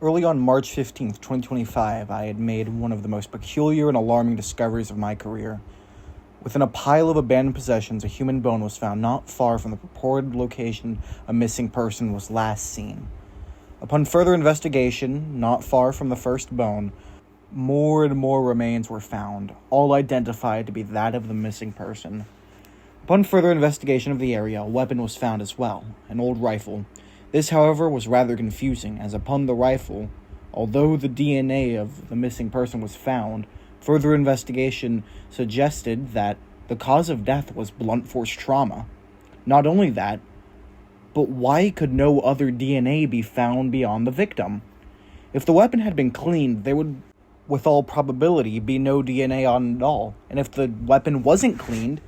Early on March 15th, 2025, I had made one of the most peculiar and alarming discoveries of my career. Within a pile of abandoned possessions, a human bone was found not far from the purported location a missing person was last seen. Upon further investigation, not far from the first bone, more and more remains were found, all identified to be that of the missing person. Upon further investigation of the area, a weapon was found as well, an old rifle. This, however, was rather confusing, as upon the rifle, although the DNA of the missing person was found, further investigation suggested that the cause of death was blunt force trauma. Not only that, but why could no other DNA be found beyond the victim? If the weapon had been cleaned, there would, with all probability, be no DNA on it at all. And if the weapon wasn't cleaned,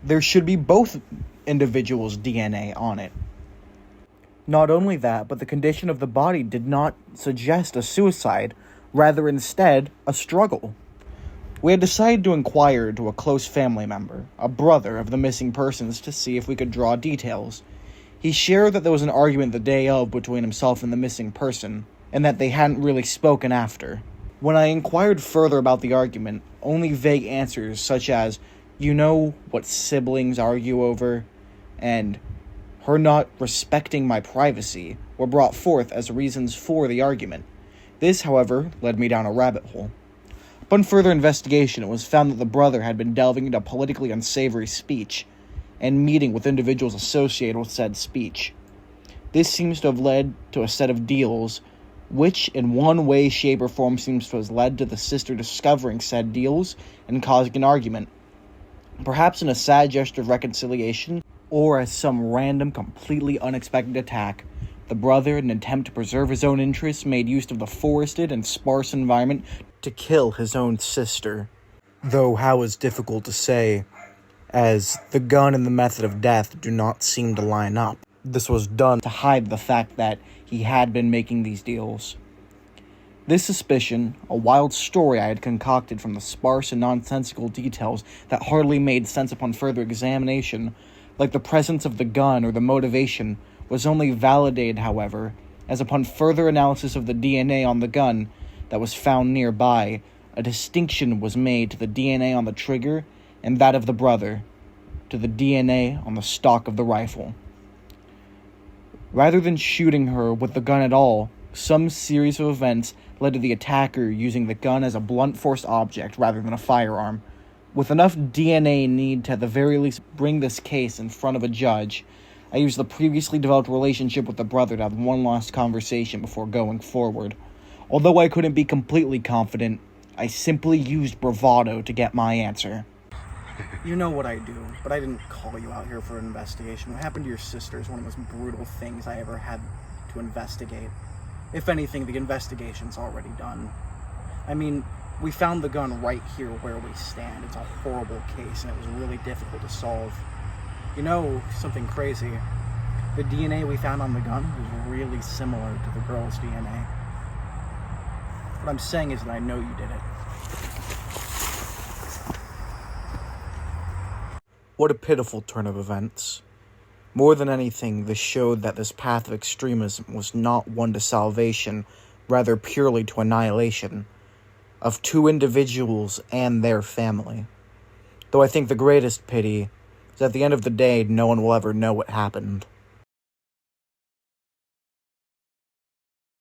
there should be both individuals' DNA on it. Not only that, but the condition of the body did not suggest a suicide, rather instead, a struggle. We had decided to inquire to a close family member, a brother of the missing persons, to see if we could draw details. He shared that there was an argument the day of between himself and the missing person, and that they hadn't really spoken after. When I inquired further about the argument, only vague answers such as, "You know what siblings argue over," and "her not respecting my privacy," were brought forth as reasons for the argument. This, however, led me down a rabbit hole. Upon further investigation, it was found that the brother had been delving into politically unsavory speech and meeting with individuals associated with said speech. This seems to have led to a set of deals, which in one way, shape, or form seems to have led to the sister discovering said deals and causing an argument. Perhaps in a sad gesture of reconciliation, or as some random, completely unexpected attack, the brother, in an attempt to preserve his own interests, made use of the forested and sparse environment to kill his own sister. Though how is difficult to say, as the gun and the method of death do not seem to line up. This was done to hide the fact that he had been making these deals. This suspicion, a wild story I had concocted from the sparse and nonsensical details that hardly made sense upon further examination, like the presence of the gun or the motivation, was only validated, however, as upon further analysis of the DNA on the gun that was found nearby, a distinction was made to the DNA on the trigger and that of the brother, to the DNA on the stock of the rifle. Rather than shooting her with the gun at all, some series of events led to the attacker using the gun as a blunt force object rather than a firearm. With enough DNA need to at the very least bring this case in front of a judge, I used the previously developed relationship with the brother to have one last conversation before going forward. Although I couldn't be completely confident, I simply used bravado to get my answer. "You know what I do, but I didn't call you out here for an investigation. What happened to your sister is one of the most brutal things I ever had to investigate. If anything, the investigation's already done. I mean, we found the gun right here where we stand. It's a horrible case, and it was really difficult to solve. You know, something crazy. The DNA we found on the gun was really similar to the girl's DNA. What I'm saying is that I know you did it." What a pitiful turn of events. More than anything, this showed that this path of extremism was not one to salvation, rather purely to annihilation, of two individuals and their family. Though I think the greatest pity is at the end of the day, no one will ever know what happened.